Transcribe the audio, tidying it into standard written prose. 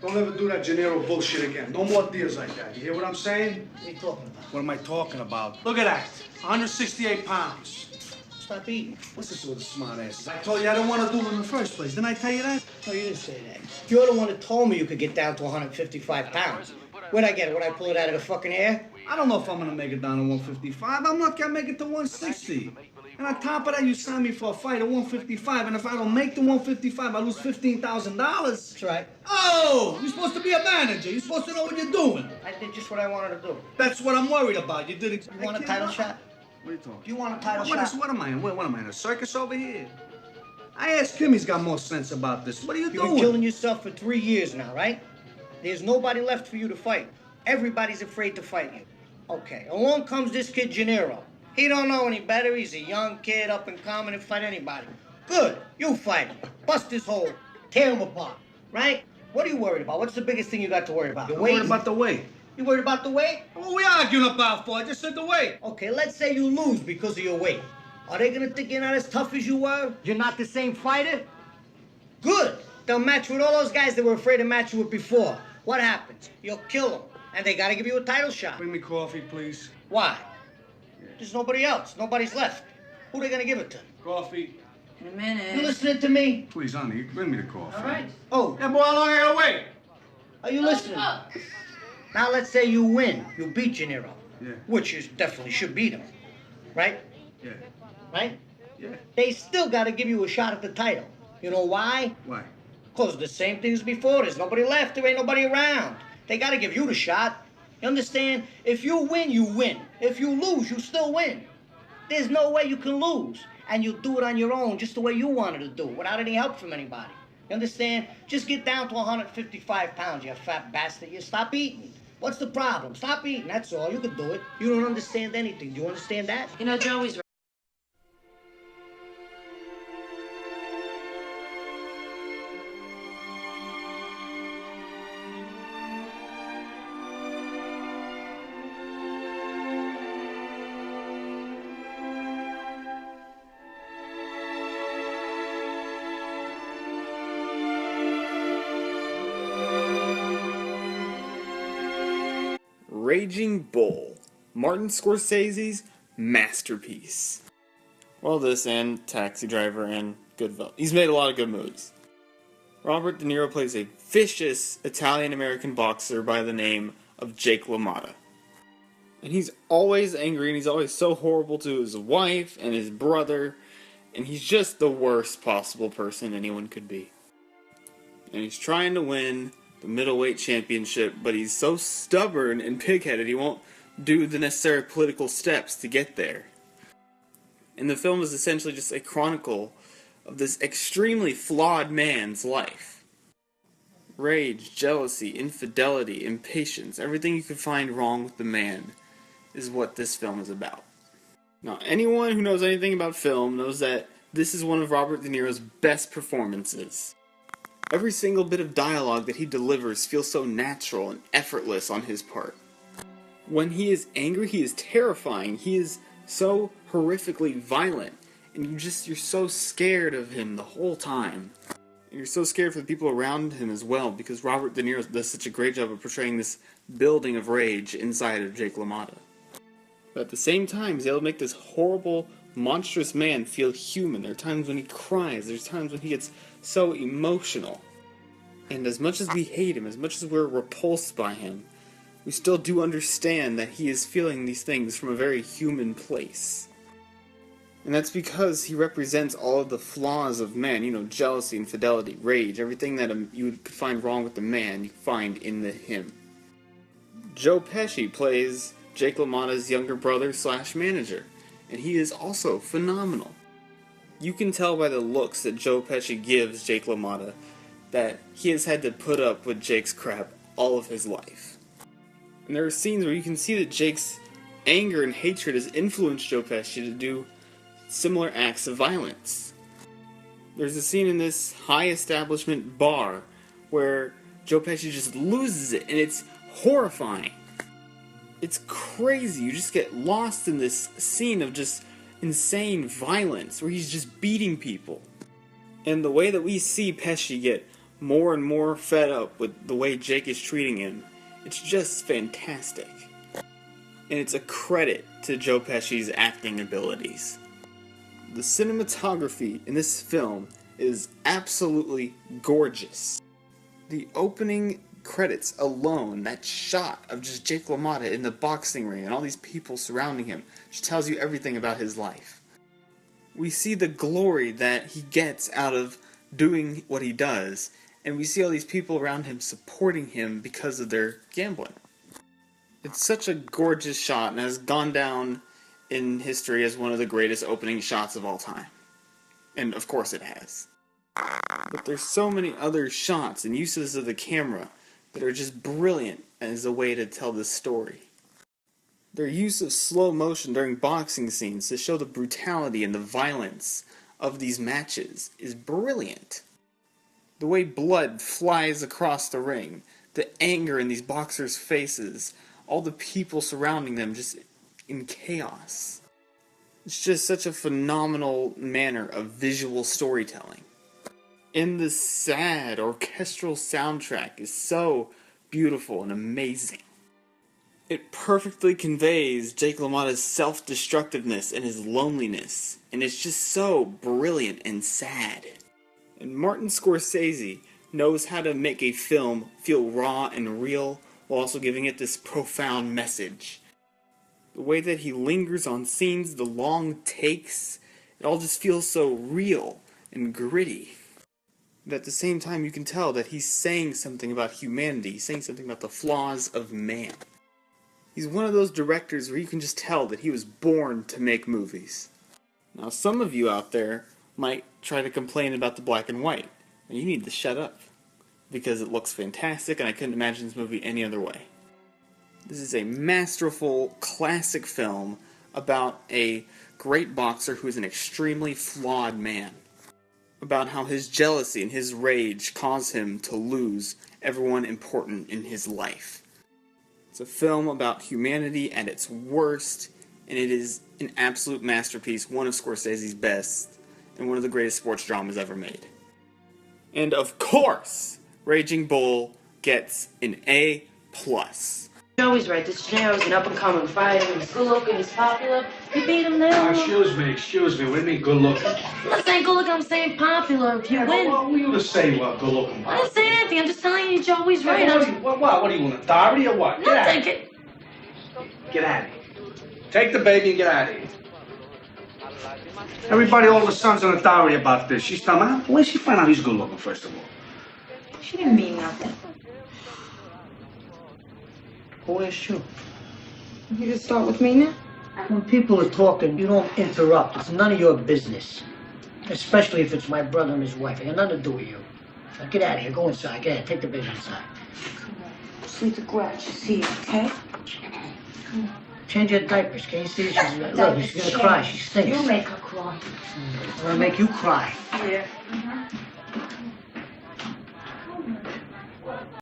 Don't ever do that Gennaro bullshit again. No more deals like that. You hear what I'm saying? What are you talking about? What am I talking about? Look at that. 168 pounds. Stop eating. What's this with the smart asses? I told you I didn't want to do it in the first place. Didn't I tell you that? No, you didn't say that. You're the one that told me you could get down to 155 pounds. Where'd I get it? Would I pull it out of the fucking air? I don't know if I'm going to make it down to 155. I'm lucky I make it to 160. And on top of that, you signed me for a fight at 155. And if I don't make the 155, I lose $15,000. That's right. Oh, you're supposed to be a manager. You're supposed to know what you're doing. I did just what I wanted to do. That's what I'm worried about. You did it. You want a title shot? What are you talking? Do you want a title shot? What am I in? What am I in, a circus over here? I asked him, he's got more sense about this. What are you doing? You've been killing yourself for 3 years now, right? There's nobody left for you to fight. Everybody's afraid to fight you. Okay, along comes this kid Gennaro. He don't know any better. He's a young kid, up and coming, and fight anybody. Good, you fight him. Bust his hole. Tear him apart, right? What are you worried about? What's the biggest thing you got to worry about? I'm worried about the weight. You worried about the weight? What are we arguing about for? I just said the weight. Okay, let's say you lose because of your weight. Are they gonna think you're not as tough as you were? You're not the same fighter? Good. They'll match you with all those guys that were afraid to match you with before. What happens? You'll kill them. And they gotta give you a title shot. Bring me coffee, please. Why? There's nobody else. Nobody's left. Who are they gonna give it to? Coffee. In a minute. You listening to me? Please, honey, bring me the coffee. All right. Oh, Yeah, boy, how long I gotta wait? are you listening? Now let's say you win. You beat Gennaro. Yeah. Which you definitely should beat him. Right? Yeah. Right? Yeah. They still gotta give you a shot at the title. You know why? Why? Because the same thing as before. There's nobody left. There ain't nobody around. They gotta give you the shot. You understand? If you win, you win. If you lose, you still win. There's no way you can lose. And you'll do it on your own, just the way you wanted to do it, without any help from anybody. You understand? Just get down to 155 pounds, you fat bastard. You stop eating. What's the problem? Stop eating, that's all. You can do it. You don't understand anything. Do you understand that? You know, Joey's right. Raging Bull, Martin Scorsese's masterpiece. Well, this and Taxi Driver and Goodfellas. He's made a lot of good movies. Robert De Niro plays a vicious Italian-American boxer by the name of Jake La Motta. And he's always angry and he's always so horrible to his wife and his brother. And he's just the worst possible person anyone could be. And he's trying to win the middleweight championship, but he's so stubborn and pig-headed he won't do the necessary political steps to get there. And the film is essentially just a chronicle of this extremely flawed man's life. Rage, jealousy, infidelity, impatience, everything you could find wrong with the man is what this film is about. Now, anyone who knows anything about film knows that this is one of Robert De Niro's best performances. Every single bit of dialogue that he delivers feels so natural and effortless on his part. When he is angry, he is terrifying. He is so horrifically violent. And you're so scared of him the whole time. And you're so scared for the people around him as well, because Robert De Niro does such a great job of portraying this building of rage inside of Jake La Motta. But at the same time, he's able to make this horrible, monstrous man feel human. There are times when he cries. There's times when he gets so emotional. And as much as we hate him, as much as we're repulsed by him, we still do understand that he is feeling these things from a very human place. And that's because he represents all of the flaws of man, you know, jealousy, infidelity, rage, everything that you would find wrong with the man, you find in him. Joe Pesci plays Jake La Motta's younger brother / manager, and he is also phenomenal. You can tell by the looks that Joe Pesci gives Jake La Motta that he has had to put up with Jake's crap all of his life. And there are scenes where you can see that Jake's anger and hatred has influenced Joe Pesci to do similar acts of violence. There's a scene in this high establishment bar where Joe Pesci just loses it, and it's horrifying. It's crazy. You just get lost in this scene of just insane violence where he's just beating people. And the way that we see Pesci get more and more fed up with the way Jake is treating him. It's just fantastic. And it's a credit to Joe Pesci's acting abilities. The cinematography in this film is absolutely gorgeous. The opening credits alone, that shot of just Jake La Motta in the boxing ring and all these people surrounding him, just tells you everything about his life. We see the glory that he gets out of doing what he does, and we see all these people around him supporting him because of their gambling. It's such a gorgeous shot and has gone down in history as one of the greatest opening shots of all time. And of course it has. But there's so many other shots and uses of the camera that are just brilliant as a way to tell this story. Their use of slow motion during boxing scenes to show the brutality and the violence of these matches is brilliant. The way blood flies across the ring, the anger in these boxers' faces, all the people surrounding them just in chaos. It's just such a phenomenal manner of visual storytelling. And the sad orchestral soundtrack is so beautiful and amazing. It perfectly conveys Jake La Motta's self-destructiveness and his loneliness, and it's just so brilliant and sad. And Martin Scorsese knows how to make a film feel raw and real while also giving it this profound message. The way that he lingers on scenes, the long takes, it all just feels so real and gritty. But at the same time, you can tell that he's saying something about humanity, he's saying something about the flaws of man. He's one of those directors where you can just tell that he was born to make movies. Now, some of you out there might try to complain about the black and white, and you need to shut up, because it looks fantastic and I couldn't imagine this movie any other way. This is a masterful, classic film about a great boxer who is an extremely flawed man. About how his jealousy and his rage cause him to lose everyone important in his life. It's a film about humanity at its worst, and it is an absolute masterpiece, one of Scorsese's best, and one of the greatest sports dramas ever made. And of course, Raging Bull gets an A+. Joey's right. This Gennaro's an up-and-coming fighter. He's good-looking, he's popular. You beat him now. Excuse me. What do you mean good-looking? I'm not saying good-looking, I'm saying popular. If you win. What were you to say about good-looking? I didn't say anything. I'm just telling you Joey's right. What are you, an authority or what? No, take it. Get out of here. Take the baby and get out of here. Everybody, all the sons an authority about this. She's telling me, where'd she find out he's good-looking, first of all? She didn't mean nothing. Who asked you? You just start with me now? When people are talking, you don't interrupt. It's none of your business. Especially if it's my brother and his wife. It got nothing to do with you. Now get out of here. Go inside. Get ahead. Take the baby inside. Come on. Sleep the garage. See you, okay? Come on. Change your diapers. Can you see? Look, she's gonna cry. She stinks. You make her cry. I'm gonna make you cry. Yeah.